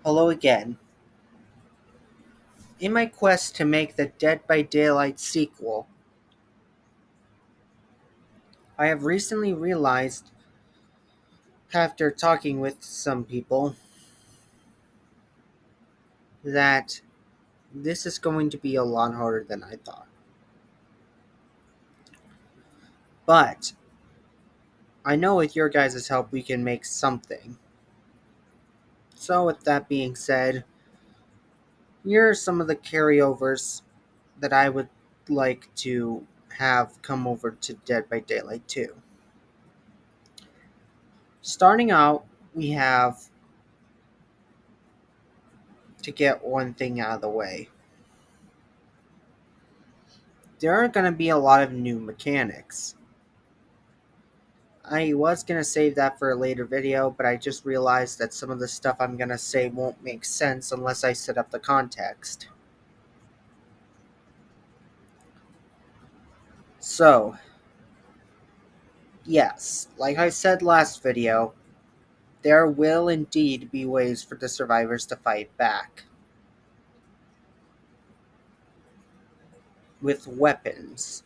Hello again. In my quest to make the Dead by Daylight sequel, I have recently realized, after talking with some people, that this is going to be a lot harder than I thought. But I know with your guys' help we can make something. So, with that being said, here are some of the carryovers that I would like to have come over to Dead by Daylight 2. Starting out, we have to get one thing out of the way. There are going to be a lot of new mechanics. I was going to save that for a later video, but I just realized that some of the stuff I'm going to say won't make sense unless I set up the context. So, yes, like I said last video, there will indeed be ways for the survivors to fight back. With weapons.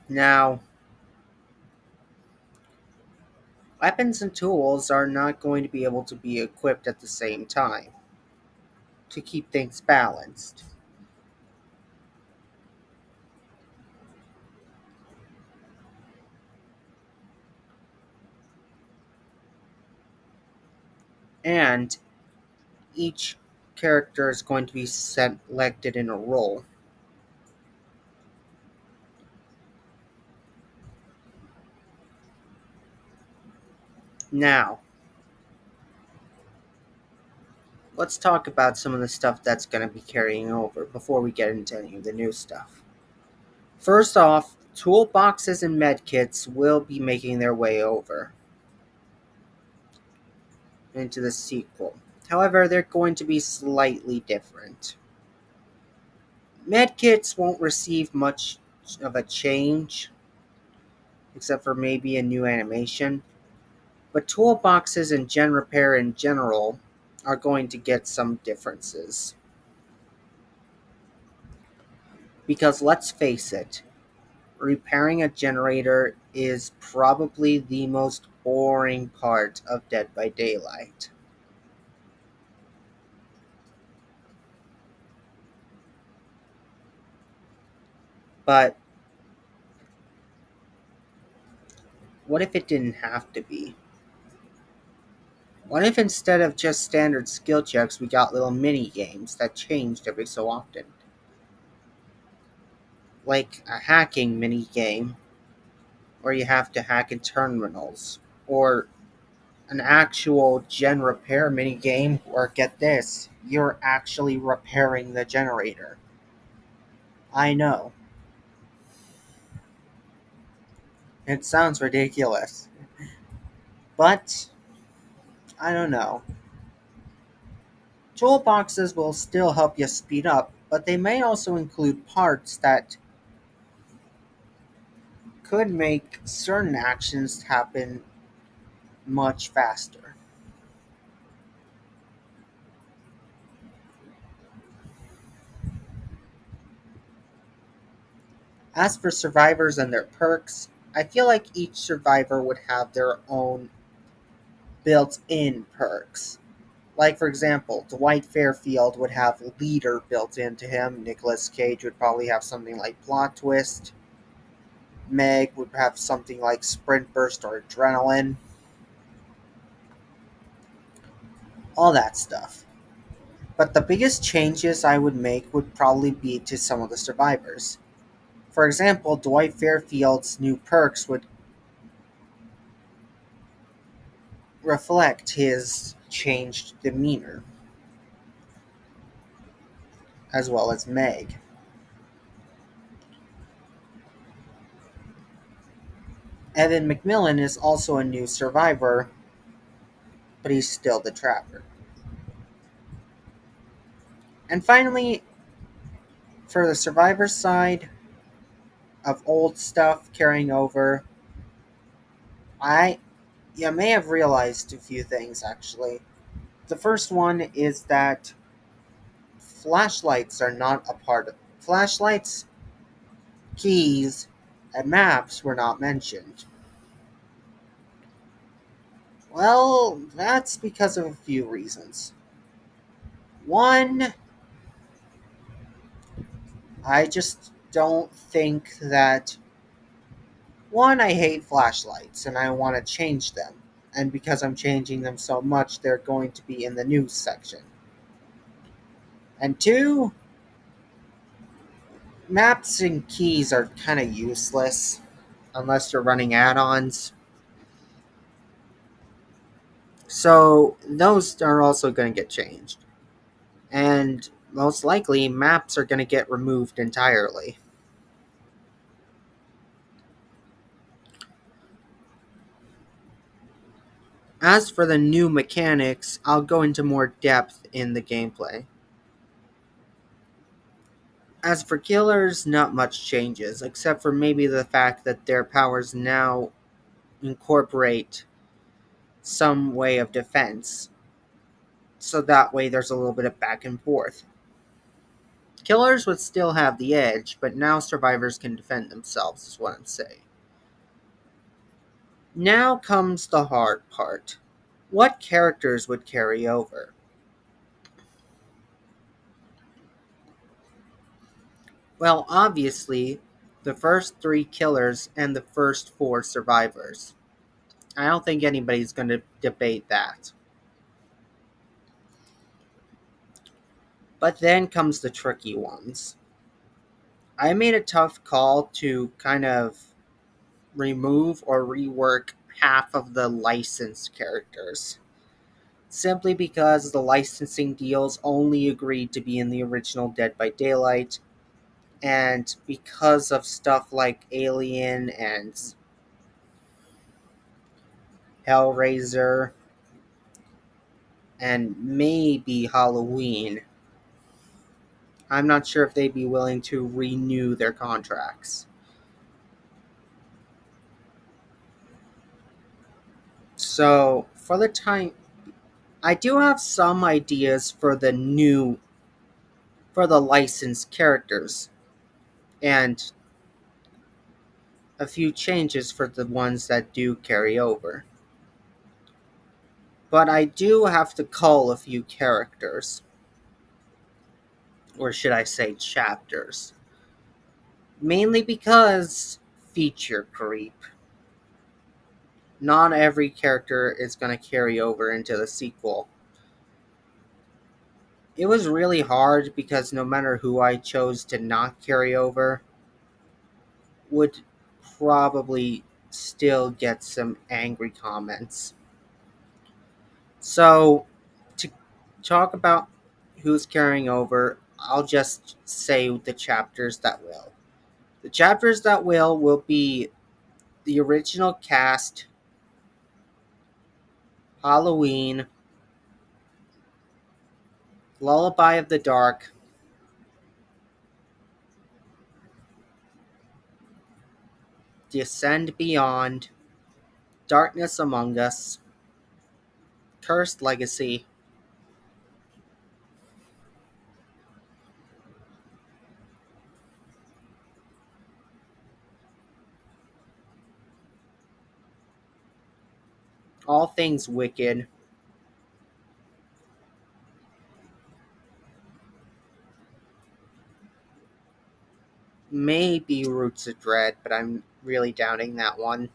Now, weapons and tools are not going to be able to be equipped at the same time to keep things balanced. And each character is going to be selected in a role. Now, let's talk about some of the stuff that's going to be carrying over before we get into any of the new stuff. First off, toolboxes and medkits will be making their way over into the sequel. However, they're going to be slightly different. Medkits won't receive much of a change, except for maybe a new animation. But toolboxes and gen repair in general are going to get some differences. Because let's face it, repairing a generator is probably the most boring part of Dead by Daylight. But what if it didn't have to be? What if instead of just standard skill checks, we got little mini games that changed every so often? Like a hacking mini game where you have to hack in terminals, or an actual gen repair mini game where, get this, you're actually repairing the generator. I know. It sounds ridiculous. But I don't know. Toolboxes will still help you speed up, but they may also include parts that could make certain actions happen much faster. As for survivors and their perks, I feel like each survivor would have their own built-in perks. Like, for example, Dwight Fairfield would have Leader built into him. Nicolas Cage would probably have something like Plot Twist. Meg would have something like Sprint Burst or Adrenaline. All that stuff. But the biggest changes I would make would probably be to some of the survivors. For example, Dwight Fairfield's new perks would reflect his changed demeanor, as well as Meg. Evan McMillan is also a new survivor, but he's still the Trapper. And finally, for the survivor side of old stuff carrying over, I You may have realized a few things actually. The first one is that flashlights are not a part of flashlights, keys, and maps were not mentioned. Well, that's because of a few reasons. One, I just don't think that. One, I hate flashlights and I want to change them. And because I'm changing them so much, they're going to be in the news section. And two, maps and keys are kind of useless unless you're running add ons. So those are also going to get changed. And most likely, maps are going to get removed entirely. As for the new mechanics, I'll go into more depth in the gameplay. As for killers, not much changes, except for maybe the fact that their powers now incorporate some way of defense. So that way there's a little bit of back and forth. Killers would still have the edge, but now survivors can defend themselves, is what I'm saying. Now comes the hard part. What characters would carry over? Well, obviously, the first three killers and the first four survivors. I don't think anybody's going to debate that. But then comes the tricky ones. I made a tough call to kind of remove or rework half of the licensed characters. Simply because the licensing deals only agreed to be in the original Dead by Daylight, and because of stuff like Alien and Hellraiser and maybe Halloween, I'm not sure if they'd be willing to renew their contracts. So, for the time, I do have some ideas for the licensed characters, and a few changes for the ones that do carry over. But I do have to cull a few characters, or should I say chapters. Mainly because feature creep. Not every character is going to carry over into the sequel. It was really hard because no matter who I chose to not carry over, would probably still get some angry comments. So, to talk about who's carrying over, I'll just say the chapters that will. The chapters that will be the original cast, Halloween, Lullaby of the Dark, Descend Beyond, Darkness Among Us, Cursed Legacy, All Things Wicked, maybe Roots of Dread, but I'm really doubting that one.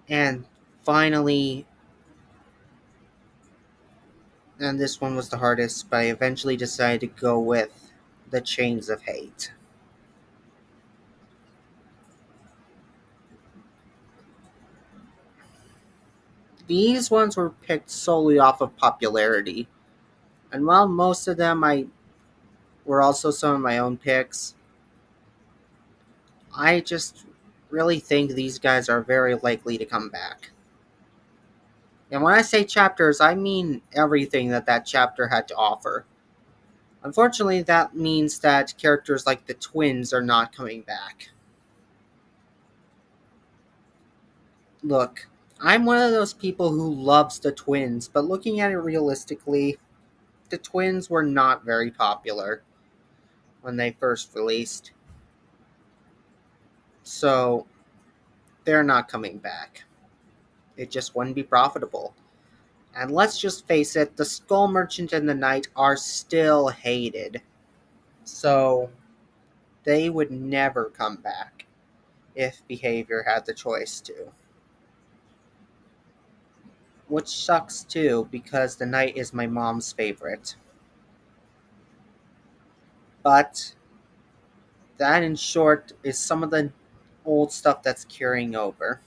And finally, and this one was the hardest, but I eventually decided to go with the Chains of Hate. These ones were picked solely off of popularity, and while most of them I were also some of my own picks, I just really think these guys are very likely to come back. And when I say chapters, I mean everything that chapter had to offer. Unfortunately, that means that characters like the twins are not coming back. Look, I'm one of those people who loves the twins, but looking at it realistically, the twins were not very popular when they first released. So, they're not coming back. It just wouldn't be profitable. And let's just face it, the Skull Merchant and the Knight are still hated. So, they would never come back if Behavior had the choice to. Which sucks too, because the Knight is my mom's favorite. But that, in short, is some of the old stuff that's carrying over.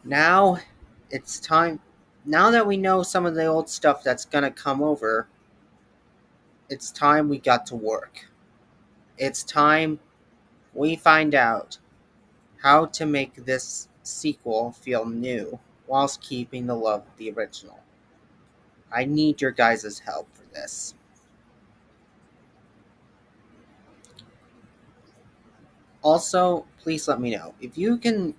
Now, it's time. Now that we know some of the old stuff that's gonna come over, it's time we got to work. It's time we find out how to make this sequel feel new whilst keeping the love of the original. I need your guys' help for this. Also, please let me know if you can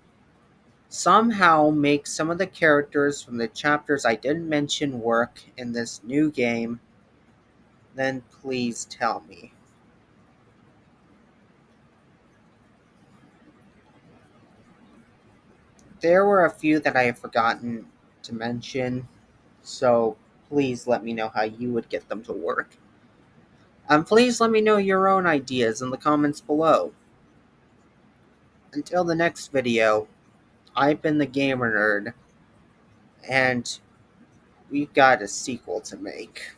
somehow make some of the characters from the chapters I didn't mention work in this new game, then please tell me. There were a few that I have forgotten to mention, so please let me know how you would get them to work. And please let me know your own ideas in the comments below. Until the next video, I've been the Gamer Nerd, and we've got a sequel to make.